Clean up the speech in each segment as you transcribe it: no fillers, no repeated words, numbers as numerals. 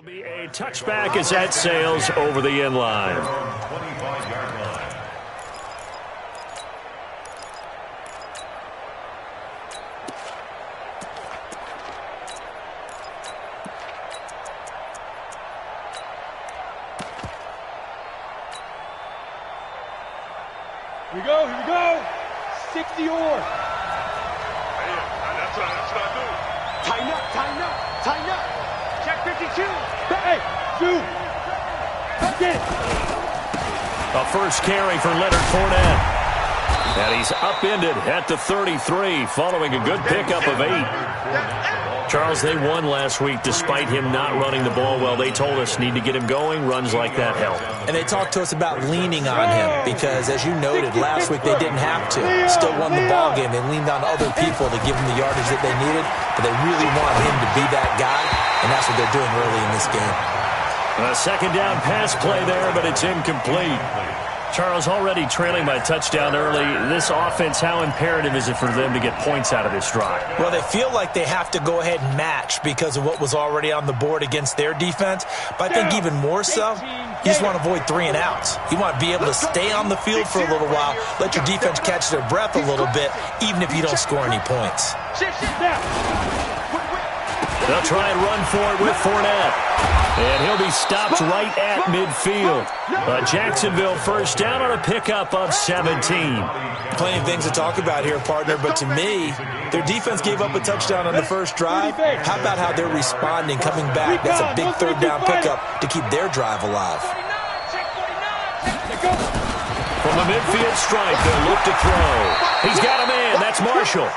It'll be a touchback as that sails over the end line. 25-yard line. Here we go, here we go. 60 or. Hey, that's what I do. Tighten up, tighten up, tighten up. Check 52. Hey, shoot. Get it. A first carry for Leonard Fournette. And he's upended at the 33 following a good pickup of 8. Charles, they won last week despite him not running the ball well. They told us need to get him going. Runs like that help. And they talked to us about leaning on him because, as you noted, last week they didn't have to. Still won the ball game. They leaned on other people to give them the yardage that they needed, but they really want him to be that guy, and that's what they're doing early in this game. A second down pass play there, but it's incomplete. Charles, already trailing by touchdown early. This offense, how imperative is it for them to get points out of this drive? Well, they feel like they have to go ahead and match because of what was already on the board against their defense. But I think even more so, you just want to avoid 3 and outs. You want to be able to stay on the field for a little while, let your defense catch their breath a little bit, even if you don't score any points. They'll try and run for it with Fournette. And he'll be stopped right at midfield. But Jacksonville first down on a pickup of 17. Plenty of things to talk about here, partner, but to me, their defense gave up a touchdown on the first drive. How about how they're responding, coming back? That's a big third down pickup to keep their drive alive. From the midfield stripe, they'll look to throw. He's got a man. That's Marshall.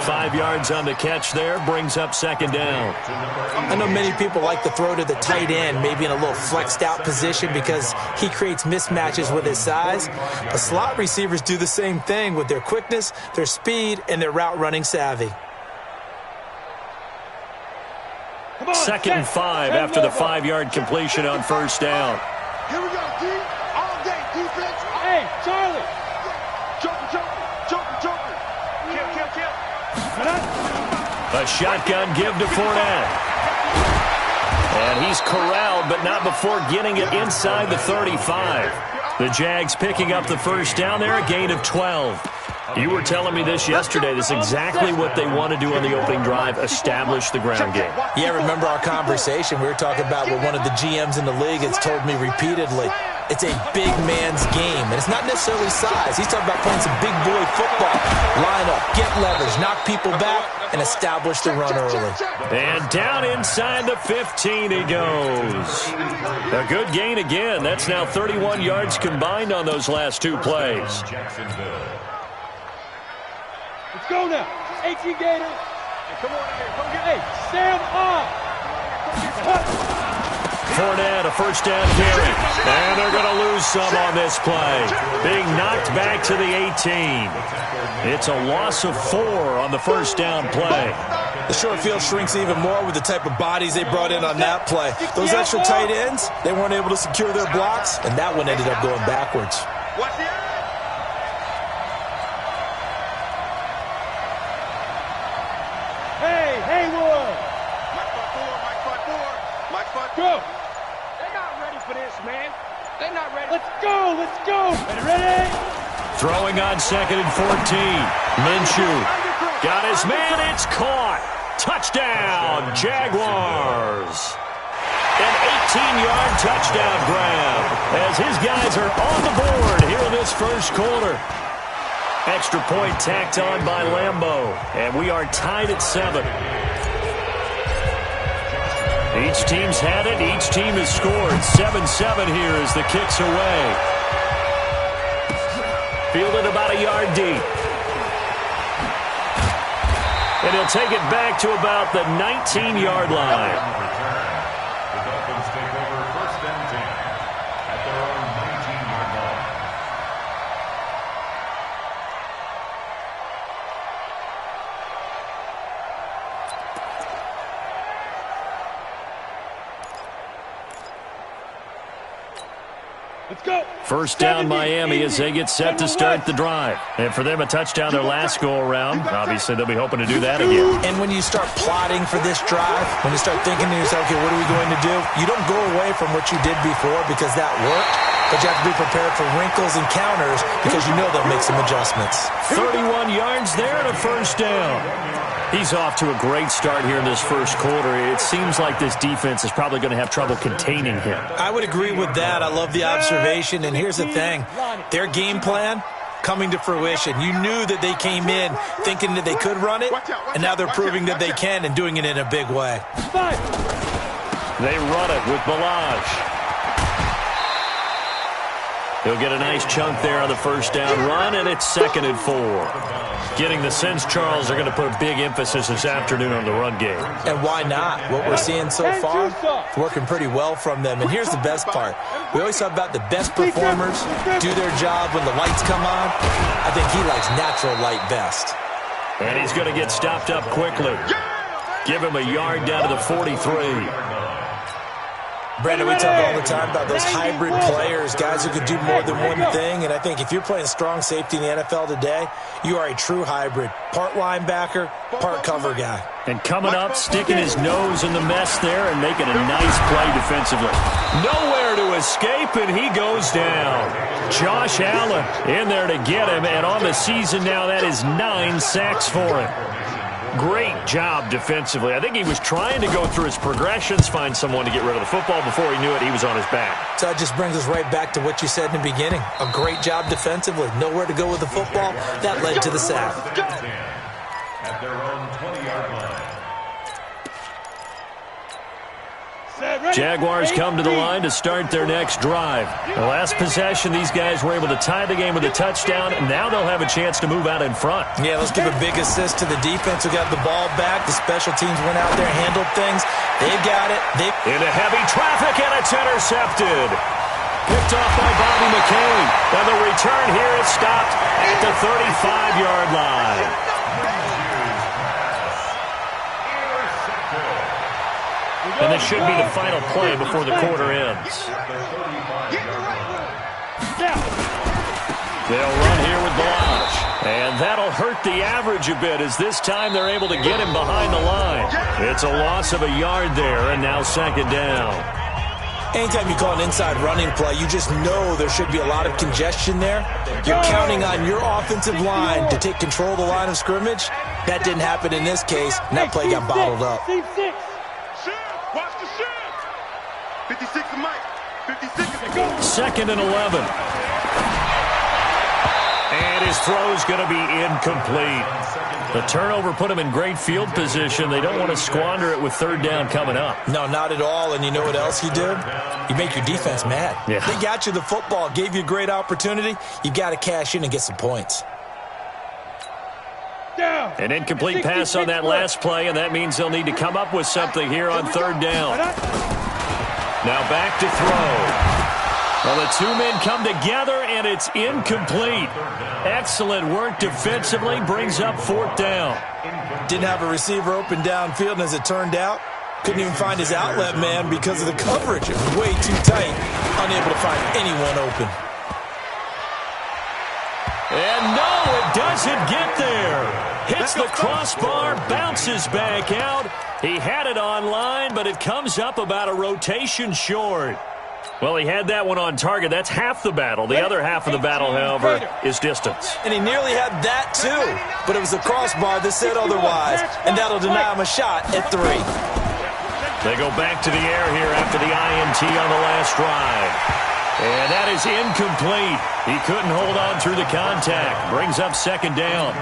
5 yards on the catch there, brings up second down. I know many people like to throw to the tight end, maybe in a little flexed out position because he creates mismatches with his size. But slot receivers do the same thing with their quickness, their speed, and their route running savvy. Second and 5 after the 5-yard completion on first down. Here we go, D. All day, defense. Hey, Charlie. Joker. Kill. A shotgun give to Fournette. And he's corralled, but not before getting it inside the 35. The Jags picking up the first down there, a gain of 12. You were telling me this yesterday. This is exactly what they want to do on the opening drive, establish the ground game. Yeah, remember our conversation? We were talking about what one of the GMs in the league has told me repeatedly. It's a big man's game, and it's not necessarily size. He's talking about playing some big boy football. Line up, get leverage, knock people back, and establish the run early. And down inside the 15 he goes. A good gain again. That's now 31 yards combined on those last 2 plays. Let's go now. AT Gator. Hey, come on in here. Come get. Hey, Sam on. Fournette, a first down carry. And they're going to lose some on this play. Being knocked back to the 18. It's a loss of 4 on the first down play. The short field shrinks even more with the type of bodies they brought in on that play. Those extra tight ends, they weren't able to secure their blocks, and that one ended up going backwards. Watch the eye. Hey, Haywood. Mike 5-4. Go. They're not ready for this, man. They're not ready. Let's go. Ready? Throwing on second and 14. Minshew got his man. It's caught. Touchdown, Jaguars. An 18-yard touchdown grab as his guys are on the board here in this first quarter. Extra point tacked on by Lambeau, and we are tied at 7. Each team's had it. Each team has scored. 7-7 here as the kick's away. Fielded about a yard deep. And he'll take it back to about the 19-yard line. The Dolphins take over first and 10 at their own 19-yard line. Let's go. First down, Miami, as they get set to start the drive. And for them, a touchdown their last go-around. Obviously, they'll be hoping to do that again. And when you start plotting for this drive, when you start thinking to yourself, okay, what are we going to do? You don't go away from what you did before because that worked, but you have to be prepared for wrinkles and counters because you know they'll make some adjustments. 31 yards there and a first down. He's off to a great start here in this first quarter. It seems like this defense is probably going to have trouble containing him. I would agree with that. I love the observation. And here's the thing. Their game plan coming to fruition. You knew that they came in thinking that they could run it, and now they're proving that they can and doing it in a big way. They run it with Balaj. He'll get a nice chunk there on the first down run, and it's 2nd and 4. Getting the sense, Charles, they're going to put a big emphasis this afternoon on the run game. And why not? What we're seeing so far, working pretty well from them. And here's the best part. We always talk about the best performers do their job when the lights come on. I think he likes natural light best. And he's going to get stopped up quickly. Give him a yard down to the 43. Brandon, we talk all the time about those hybrid players, guys who could do more than one thing. And I think if you're playing strong safety in the NFL today, you are a true hybrid. Part linebacker, part cover guy. And coming up, sticking his nose in the mess there and making a nice play defensively. Nowhere to escape, and he goes down. Josh Allen in there to get him, and on the season now, that is 9 sacks for him. Great job defensively. I think he was trying to go through his progressions, find someone to get rid of the football. Before he knew it, he was on his back. So that just brings us right back to what you said in the beginning. A great job defensively. Nowhere to go with the football. That led to the sack. At their own 20-yard line. Jaguars come to the line to start their next drive. The last possession, these guys were able to tie the game with a touchdown, and now they'll have a chance to move out in front. Yeah, let's give a big assist to the defense who got the ball back. The special teams went out there, handled things. They've got it. Into heavy traffic, and it's intercepted. Picked off by Bobby McCain. And the return here is stopped at the 35-yard line. And this should be the final play before the quarter ends. They'll run here with Balaj. And that'll hurt the average a bit as this time they're able to get him behind the line. It's a loss of a yard there, and now 2nd down. Anytime you call an inside running play, you just know there should be a lot of congestion there. You're counting on your offensive line to take control of the line of scrimmage. That didn't happen in this case, and that play got bottled up. Watch the shift. 56 and Mike. 56 and go. 2nd and 11. And his throw's going to be incomplete. The turnover put him in great field position. They don't want to squander it with 3rd down coming up. No, not at all. And you know what else he did? You make your defense mad. Yeah. They got you the football, gave you a great opportunity. You got to cash in and get some points. An incomplete pass on that last play, and that means they'll need to come up with something here on 3rd down. Now back to throw. Well, the two men come together, and it's incomplete. Excellent work defensively, brings up 4th down. Didn't have a receiver open downfield, and as it turned out, couldn't even find his outlet man because of the coverage. It was way too tight, unable to find anyone open. And no, it doesn't get there. Hits the crossbar, bounces back out. He had it on line, but it comes up about a rotation short. Well, he had that one on target. That's half the battle. The other half of the battle, however, is distance. And he nearly had that, too. But it was the crossbar that said otherwise, and that'll deny him a shot at 3. They go back to the air here after the INT on the last drive. And that is incomplete. He couldn't hold on through the contact. Brings up 2nd down.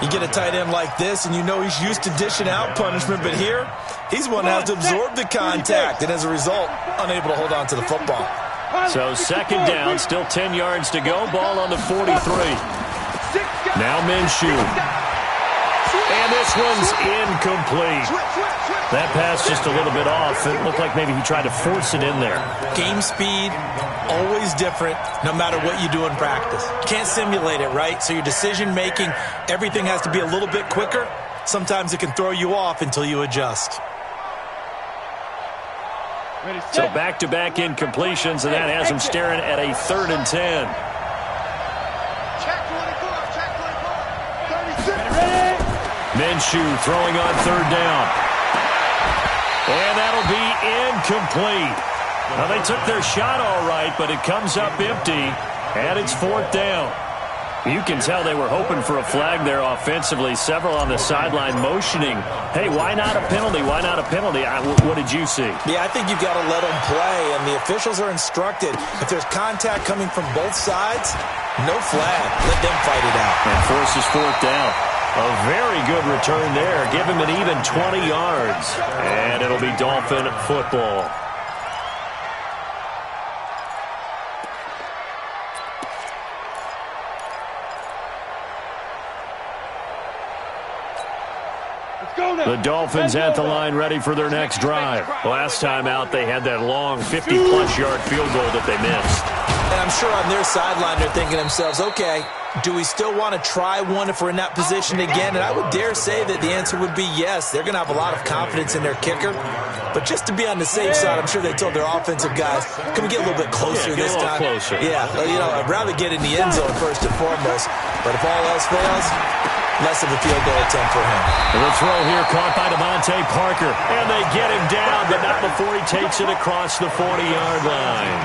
You get a tight end like this, and you know he's used to dishing out punishment, but here, he's one that has to absorb the contact, and as a result, unable to hold on to the football. So 2nd down, still 10 yards to go. Ball on the 43. Now Minshew. And this one's incomplete. That pass just a little bit off. It looked like maybe he tried to force it in there. Game speed, always different, no matter what you do in practice. Can't simulate it, right? So your decision-making, everything has to be a little bit quicker. Sometimes it can throw you off until you adjust. So back-to-back incompletions, and that has him staring at a 3rd and 10. Check 24, check 24. 36. Minshew throwing on 3rd down. And that'll be incomplete. Now, they took their shot all right, but it comes up empty, and it's 4th down. You can tell they were hoping for a flag there offensively. Several on the sideline motioning, hey, why not a penalty? Why not a penalty? What did you see? Yeah, I think you've got to let them play, and the officials are instructed. If there's contact coming from both sides, no flag. Let them fight it out. And forces 4th down. A very good return there. Give him an even 20 yards. And it'll be Dolphin football. The Dolphins at the line ready for their next drive. Last time out, they had that long 50-plus yard field goal that they missed. And I'm sure on their sideline they're thinking to themselves, okay, do we still want to try one if we're in that position again? And I would dare say that the answer would be yes. They're going to have a lot of confidence in their kicker. But just to be on the safe side, I'm sure they told their offensive guys, can we get a little bit closer this time? Closer. Yeah, I'd rather get in the end zone first and foremost. But if all else fails, less of a field goal attempt for him. The throw here caught by Devontae Parker. And they get him down, but not before he takes it across the 40-yard line.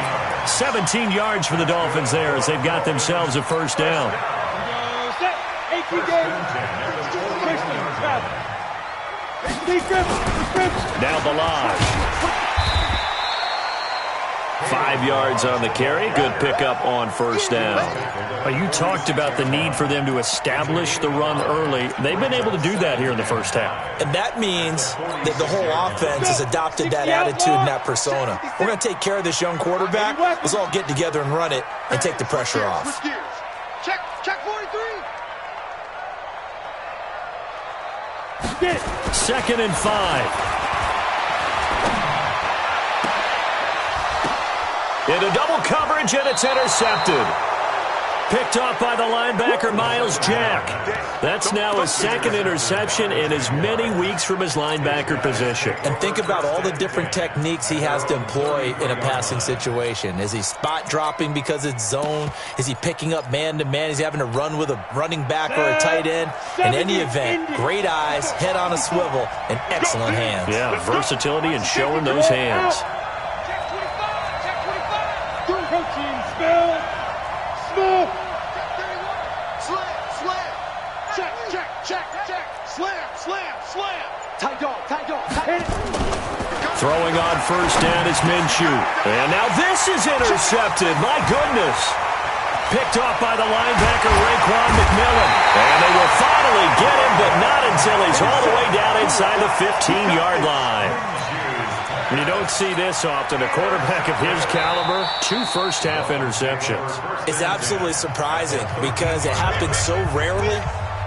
17 yards for the Dolphins there as they've got themselves a 1st down. Now Balaj. 5 yards on the carry. Good pickup on 1st down. You talked about the need for them to establish the run early. They've been able to do that here in the 1st half. And that means that the whole offense has adopted that attitude and that persona. We're going to take care of this young quarterback. Let's all get together and run it and take the pressure off. Check 43. 2nd and 5. Into double coverage, and it's intercepted. Picked off by the linebacker, Miles Jack. That's now his 2nd interception in as many weeks from his linebacker position. And think about all the different techniques he has to employ in a passing situation. Is he spot dropping because it's zone? Is he picking up man-to-man? Is he having to run with a running back or a tight end? In any event, great eyes, head on a swivel, and excellent hands. Yeah, versatility and showing those hands. Throwing on 1st down is Minshew. And now this is intercepted. My goodness. Picked off by the linebacker, Raekwon McMillan. And they will finally get him, but not until he's all the way down inside the 15-yard line. You don't see this often. A quarterback of his caliber, 2 first-half interceptions. It's absolutely surprising because it happens so rarely.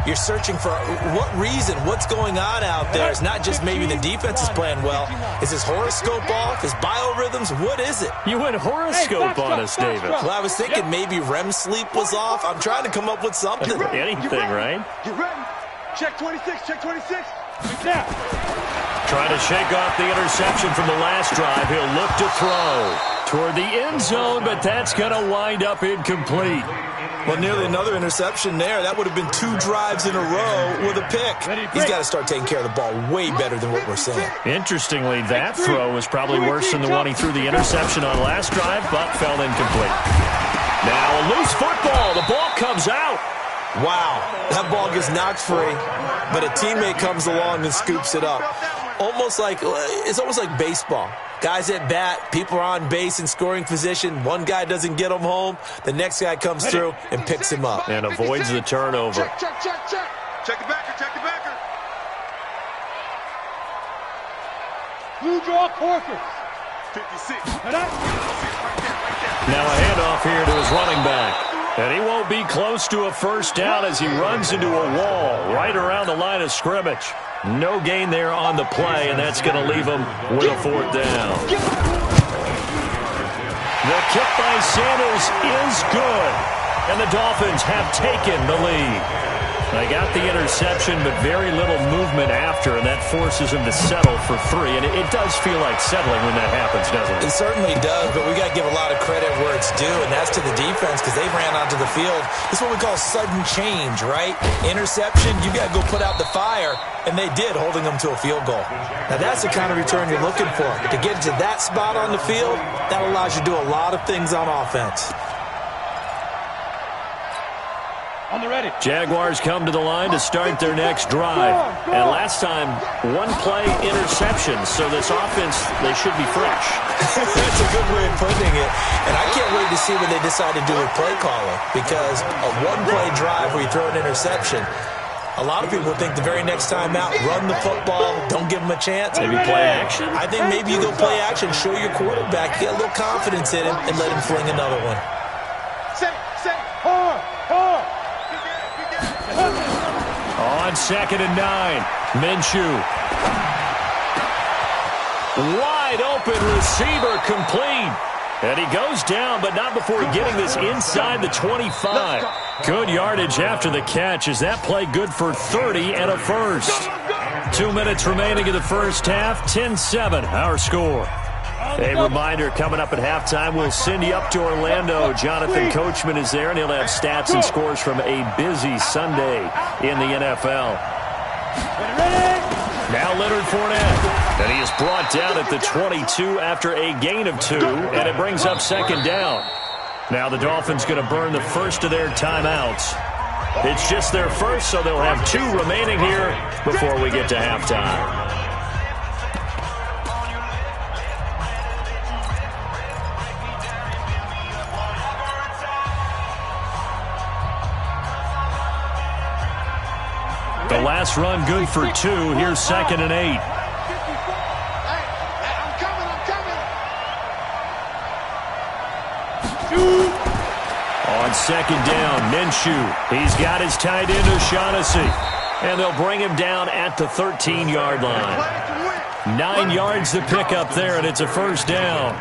You're searching for what reason, what's going on out there. It's not just maybe the defense is playing well. Is his horoscope off? His biorhythms? What is it? You went horoscope on us, David. Well, I was thinking maybe REM sleep was off. I'm trying to come up with something. Anything, right? You ready? Check 26, check 26. Now. Trying to shake off the interception from the last drive. He'll look to throw toward the end zone, but that's going to wind up incomplete. Well, nearly another interception there. That would have been 2 drives in a row with a pick. He's got to start taking care of the ball way better than what we're seeing. Interestingly, that throw was probably worse than the one he threw the interception on last drive, but fell incomplete. Now a loose football. The ball comes out. Wow, that ball gets knocked free, but a teammate comes along and scoops it up. It's almost like baseball. Guys at bat, people are on base in scoring position. One guy doesn't get him home. The next guy comes through and picks him up. And avoids the turnover. Check. Check the backer, check the backer. Blue draw Corkers. 56. Now a handoff here to his running back. And he won't be close to a 1st down as he runs into a wall right around the line of scrimmage. No gain there on the play, and that's going to leave him with a 4th down. The kick by Sanders is good, and the Dolphins have taken the lead. They got the interception, but very little movement after, and that forces him to settle for 3. And it does feel like settling when that happens, doesn't it? It certainly does, but we got to give a lot of credit where it's due, and that's to the defense because they ran onto the field. This is what we call sudden change, right? Interception, you got to go put out the fire, and they did, holding them to a field goal. Now, that's the kind of return you're looking for. To get to that spot on the field, that allows you to do a lot of things on offense. On the ready. Jaguars come to the line to start their next drive. And last time, one-play interception. So this offense, they should be fresh. That's a good way of putting it. And I can't wait to see what they decide to do with play calling. Because a one-play drive where you throw an interception, a lot of people think the very next time out, run the football, don't give them a chance. Maybe play action? I think maybe you go play action, show your quarterback, get a little confidence in him, and let him fling another one. On 2nd and 9, Minshew. Wide open receiver complete. And he goes down, but not before getting this inside the 25. Good yardage after the catch. Is that play good for 30 and a first? 2 minutes remaining in the first half. 10-7, our score. A reminder, coming up at halftime, we'll send you up to Orlando. Jonathan Coachman is there, and he'll have stats and scores from a busy Sunday in the NFL. Now Leonard Fournette, and he is brought down at the 22 after a gain of 2, and it brings up 2nd down. Now the Dolphins going to burn the first of their timeouts. It's just their first, so they'll have 2 remaining here before we get to halftime. The last run good for 2. Here's 2nd and 8. On 2nd down, Minshew. He's got his tight end O'Shaughnessy. And they'll bring him down at the 13-yard line. 9 yards to pick up there, and it's a first down.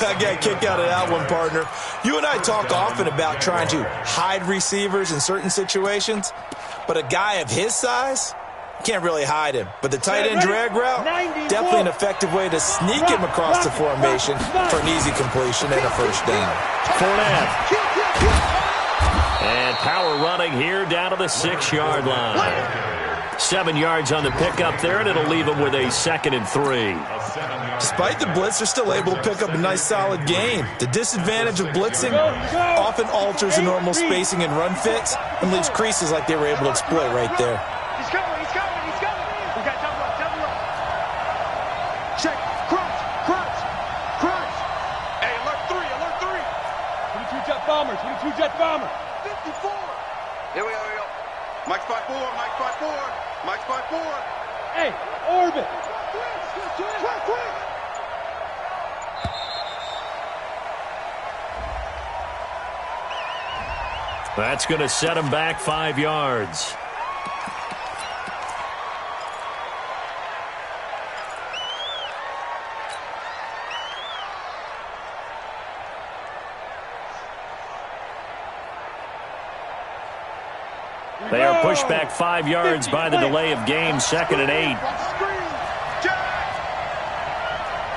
I got a kick out of that one, partner. You and I talk often about trying to hide receivers in certain situations, but a guy of his size, can't really hide him. But the tight end drag route, definitely an effective way to sneak him across the formation for an easy completion and a first down. Fournette. And power running here down to the 6-yard line. 7 yards on the pickup there, and it'll leave him with a 2nd and 3. Despite the blitz, they're still able to pick up a nice solid gain. The disadvantage of blitzing often alters the normal spacing and run fits and leaves creases like they were able to exploit right there. He's coming. We got double up. Check. Crunch. Hey, alert 3. 22 jet bomber. 54. Here we go. Mike's 5-4. Hey, orbit. Quick. That's going to set him back 5 yards. They are pushed back 5 yards by the delay of game, 2nd and 8.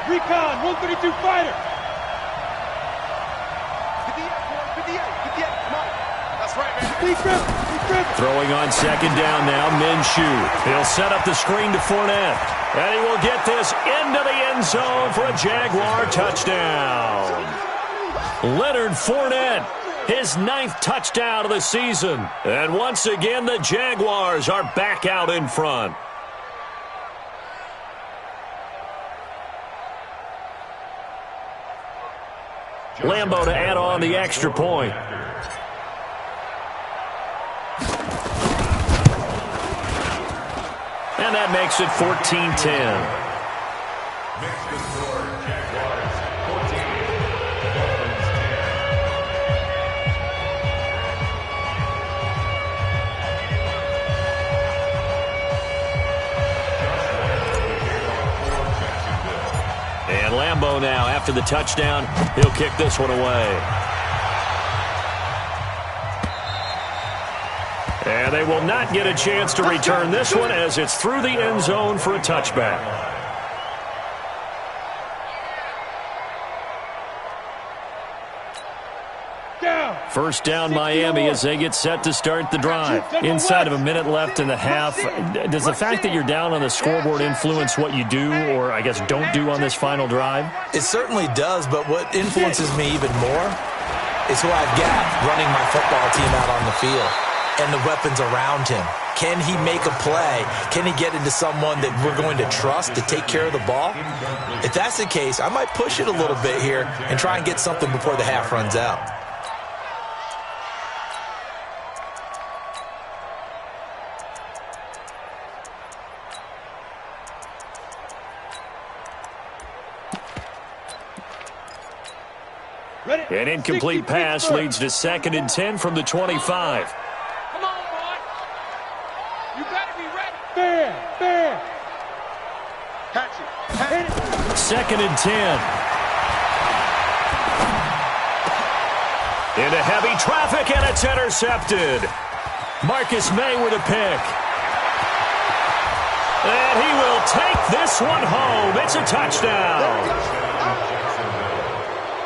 Recon, 132 fighter. 58. That's right, man. He's driven. Throwing on 2nd down now, Minshew. He'll set up the screen to Fournette. And he will get this into the end zone for a Jaguar touchdown. Leonard Fournette, his 9th touchdown of the season. And once again, the Jaguars are back out in front. Lambeau to add on the extra point. And that makes it 14-10. Makes the score Jaguars 14, Dolphins 10. And Lambeau now, after the touchdown, he'll kick this one away. And they will not get a chance to return this one as it's through the end zone for a touchback. First down, Miami, as they get set to start the drive. Inside of a minute left in the half, does the fact that you're down on the scoreboard influence what you do or, I guess, don't do on this final drive? It certainly does, but what influences me even more is who I've got running my football team out on the field and the weapons around him. Can he make a play? Can he get into someone that we're going to trust to take care of the ball? If that's the case, I might push it a little bit here and try and get something before the half runs out. An incomplete pass leads to 2nd and 10 from the 25. Come on, boy. You better be ready. Fair. Catch it. 2nd and 10. Into heavy traffic, and it's intercepted. Marcus May with a pick. And he will take this one home. It's a touchdown.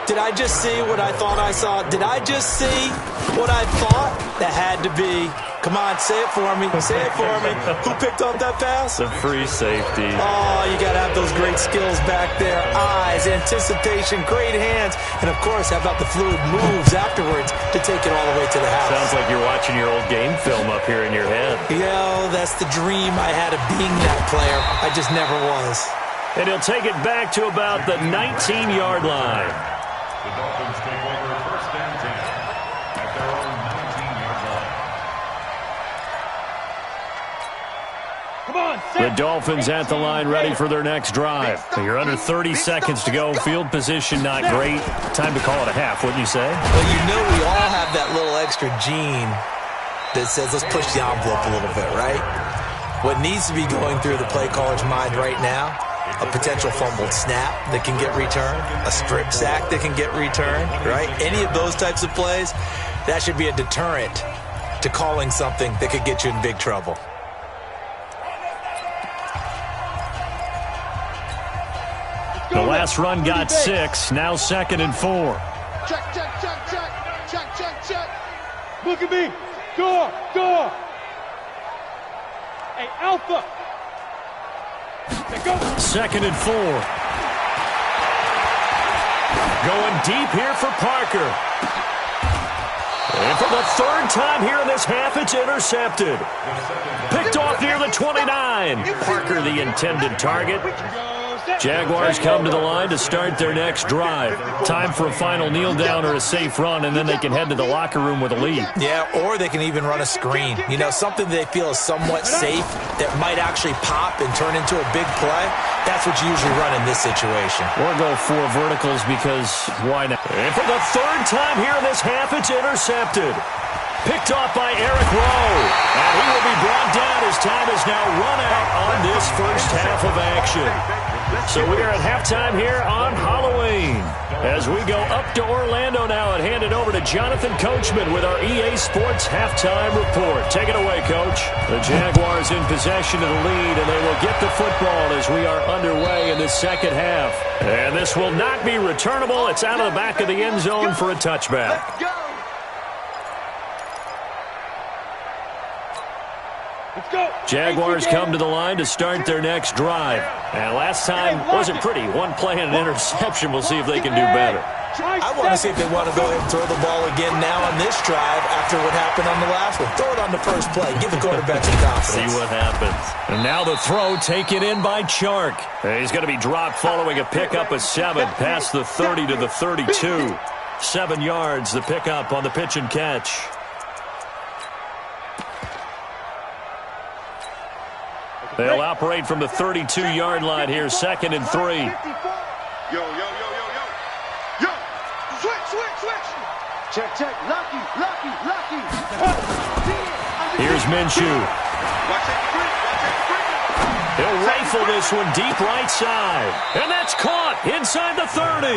Did I just see what I thought I saw? Did I just see what I thought? That had to be. Come on, say it for me. Say it for me. Who picked up that pass? The free safety. Oh, you got to have those great skills back there. Eyes, anticipation, great hands. And, of course, how about the fluid moves afterwards to take it all the way to the house? Sounds like you're watching your old game film up here in your head. Yeah, that's the dream I had of being that player. I just never was. And he'll take it back to about the 19-yard line. The Dolphins take over 1st and 10 at their own 19-yard line. Come on, The Dolphins at the line ready for their next drive. You're under 30 seconds to go. Field position not great. Time to call it a half, wouldn't you say? Well, you know we all have that little extra gene that says let's push the envelope a little bit, right? What needs to be going through the play caller's mind right now, a potential fumbled snap that can get returned, a strip sack that can get returned, right? Any of those types of plays, that should be a deterrent to calling something that could get you in big trouble. The last run got 6, now 2nd and 4. Check. Look at me. Door. Hey, Alpha. 2nd and 4. Going deep here for Parker. And for the 3rd time here in this half, it's intercepted. Picked off near the 29. Parker the intended target. Jaguars come to the line to start their next drive. Time for a final kneel down or a safe run, and then they can head to the locker room with a lead. Yeah, or they can even run a screen. You know, something they feel is somewhat safe that might actually pop and turn into a big play. That's what you usually run in this situation. Or go 4 verticals because why not? And for the 3rd time here in this half, it's intercepted. Picked off by Eric Rowe. And he will be brought down as time is now run out on this first half of action. So we are at halftime here on Halloween. As we go up to Orlando now and hand it over to Jonathan Coachman with our EA Sports Halftime Report. Take it away, Coach. The Jaguars in possession of the lead, and they will get the football as we are underway in the second half. And this will not be returnable. It's out of the back of the end zone for a touchback. Let's go. Jaguars come to the line to start their next drive. And last time wasn't pretty. One play and an interception. We'll see if they can do better. I want to see if they want to go ahead and throw the ball again now on this drive after what happened on the last one. Throw it on the first play. Give the quarterback some confidence. See what happens. And now the throw taken in by Chark. He's going to be dropped following a pickup of 7 past the 30 to the 32. 7 yards, the pickup on the pitch and catch. They'll operate from the 32-yard line here, 2nd and 3. Yo. Switch. Check. Lucky. Here's Minshew. Watch it. He'll rifle this one deep right side. And that's caught inside the 30.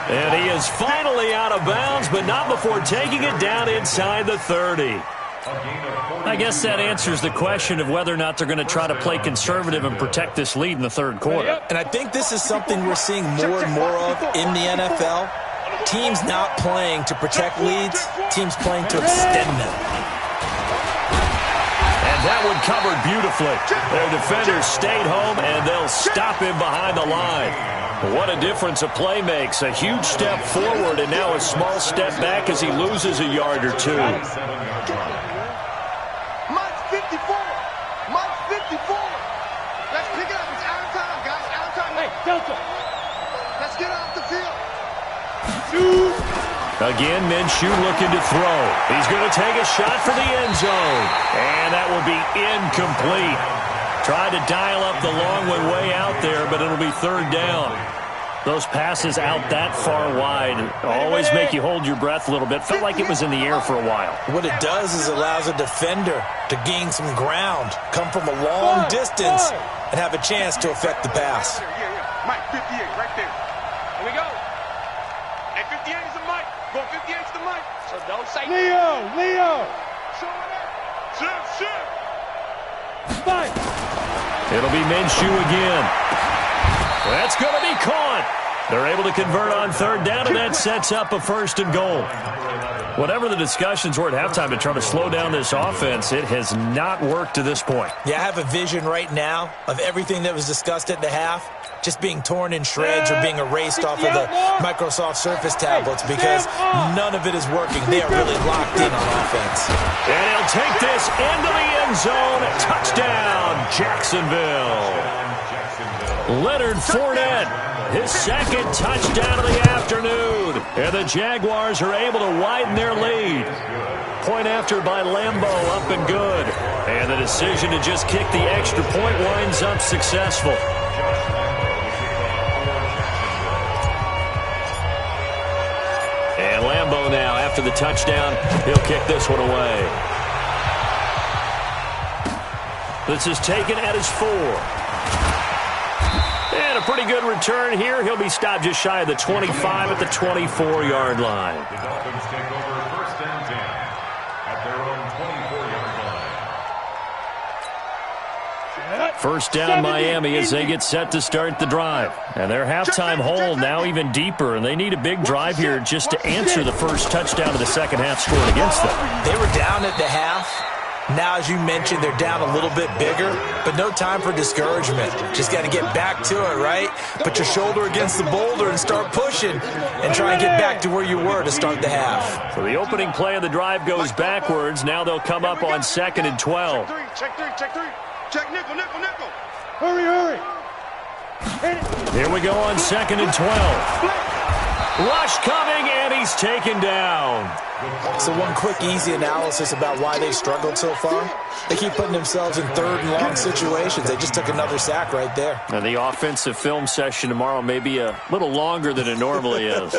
And he is finally out of bounds, but not before taking it down inside the 30. I guess that answers the question of whether or not they're going to try to play conservative and protect this lead in the third quarter. And I think this is something we're seeing more and more of in the NFL. Teams not playing to protect leads, teams playing to extend them. And that one covered beautifully. Their defenders stayed home, and they'll stop him behind the line. What a difference a play makes. A huge step forward and now a small step back as he loses a yard or two. Mike's 54. Mike's 54. Let's pick it up. It's out of time, guys. Out of time. Hey, Delta. Let's get off the field. Again, Minshew looking to throw. He's going to take a shot for the end zone. And that will be incomplete. Tried to dial up the long one way out there, but it'll be third down. Those passes out that far wide always make you hold your breath a little bit. Felt like it was in the air for a while. What it does is allows a defender to gain some ground, come from a long distance, and have a chance to affect the pass. Mike, 58, right there. Here we go. And 58 is the Mike. Go 58 is the Mike. So don't say Leo. Show it up. Shift. Mike. It'll be Minshew again. That's going to be caught. They're able to convert on third down, and that sets up a first and goal. Whatever the discussions were at halftime to try to slow down this offense, it has not worked to this point. Yeah, I have a vision right now of everything that was discussed at the half just being torn in shreds or being erased off of the Microsoft Surface tablets because none of it is working. They are really locked in on offense. And he'll take this into the end zone. Touchdown, Jacksonville. Leonard Fournette, his second touchdown of the afternoon. And the Jaguars are able to widen their lead. Point after by Lambeau, up and good. And the decision to just kick the extra point winds up successful. And Lambeau now, after the touchdown, he'll kick this one away. This is taken at his 4. And a pretty good return here. He'll be stopped just shy of the 25 at the 24-yard line. The Dolphins take over first and 10 at their own 24-yard line. First down Miami as they get set to start the drive. And their halftime hole now even deeper, and they need a big drive here just to answer the first touchdown of the second half scored against them. They were down at the half. Now, as you mentioned, they're down a little bit bigger, but no time for discouragement. Just got to get back to it, right? Put your shoulder against the boulder and start pushing and try and get back to where you were to start the half. So the opening play of the drive goes backwards. Now they'll come up on 2nd and 12. Check three. Check nickel. Hurry. Here we go on 2nd and 12. Rush coming, and he's taken down. So one quick, easy analysis about why they've struggled so far. They keep putting themselves in third and long situations. They just took another sack right there. And the offensive film session tomorrow may be a little longer than it normally is.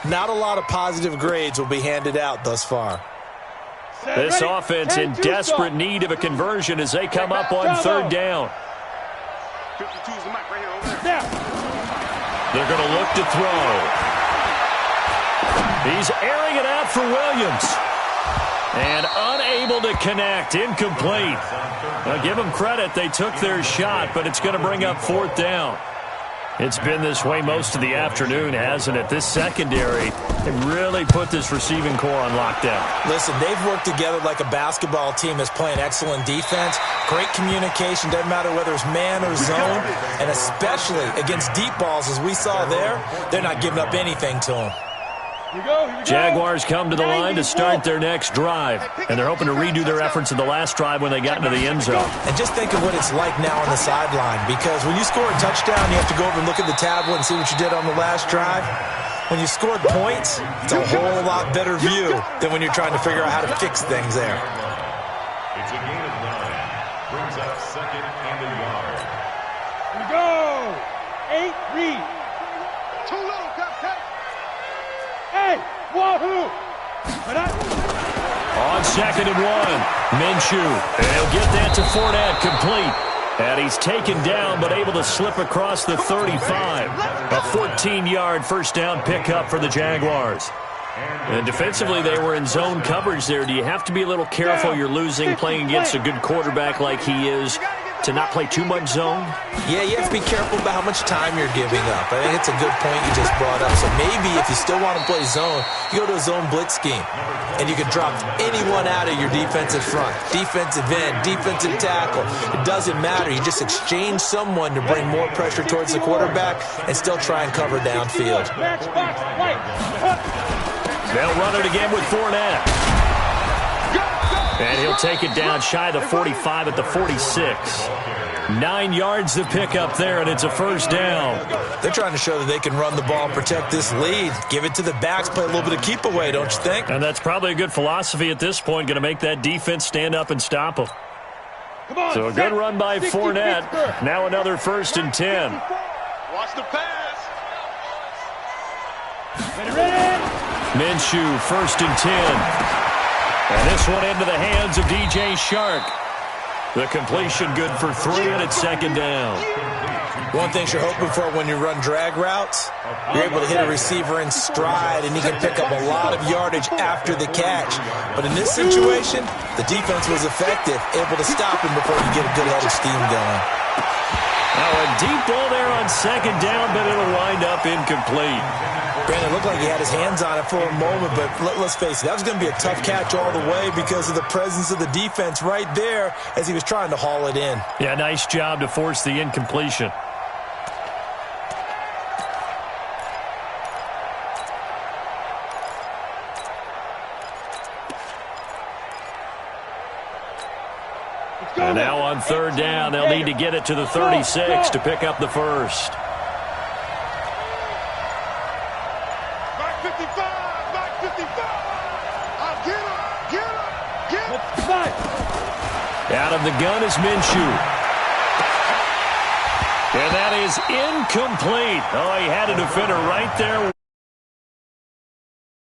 Not a lot of positive grades will be handed out thus far. This offense in desperate need of a conversion as they come up on third down. 52 is the Mike right here over there. They're going to look to throw. He's airing it out for Williams. And unable to connect. Incomplete. Now, give them credit. They took their shot, but it's going to bring up fourth down. It's been this way most of the afternoon, hasn't it? This secondary can really put this receiving core on lockdown. Listen, they've worked together like a basketball team that's playing excellent defense. Great communication. Doesn't matter whether it's man or zone. And especially against deep balls, as we saw there, they're not giving up anything to them. Jaguars come to the line to start their next drive, and they're hoping to redo their efforts in the last drive when they got into the end zone. And just think of what it's like now on the sideline, because when you score a touchdown, you have to go over and look at the tablet and see what you did on the last drive. When you scored points, it's a whole lot better view than when you're trying to figure out how to fix things there. It's a gain of 9. Brings up 2nd and a yard. Here we go. 8 read. Too low, cupcake. Hey, wahoo! On 2nd and 1, Minshew. And he'll get that to Fournette, complete. And he's taken down, but able to slip across the 35. A 14-yard first down pickup for the Jaguars. And defensively, they were in zone coverage there. Do you have to be a little careful you're losing playing against a good quarterback like he is to not play too much zone? Yeah, you have to be careful about how much time you're giving up. I think it's a good point you just brought up. So maybe if you still want to play zone, you go to a zone blitz scheme. And you can drop anyone out of your defensive front. Defensive end, defensive tackle. It doesn't matter. You just exchange someone to bring more pressure towards the quarterback and still try and cover downfield. They'll run it again with Fournette. And he'll take it down shy of the 45 at the 46. 9 yards to pick up there, and it's a first down. They're trying to show that they can run the ball and protect this lead. Give it to the backs, play a little bit of keep away, don't you think? And that's probably a good philosophy at this point, going to make that defense stand up and stop them. So a good run by Fournette. Now another 1st and 10. Watch the pass. Minshew, 1st and 10. And this one into the hands of DJ Shark. The completion good for 3, and it's 2nd down. One thing you're hoping for when you run drag routes, you're able to hit a receiver in stride, and he can pick up a lot of yardage after the catch. But in this situation, the defense was effective, able to stop him before you get a good head of steam going. Now a deep ball there on 2nd down, but it'll wind up incomplete. Brandon, it looked like he had his hands on it for a moment, but let's face it, that was going to be a tough catch all the way because of the presence of the defense right there as he was trying to haul it in. Yeah, nice job to force the incompletion. And now on 3rd down, they'll need to get it to the 36 to pick up the first. Out of the gun is Minshew. And that is incomplete. Oh, he had a defender right there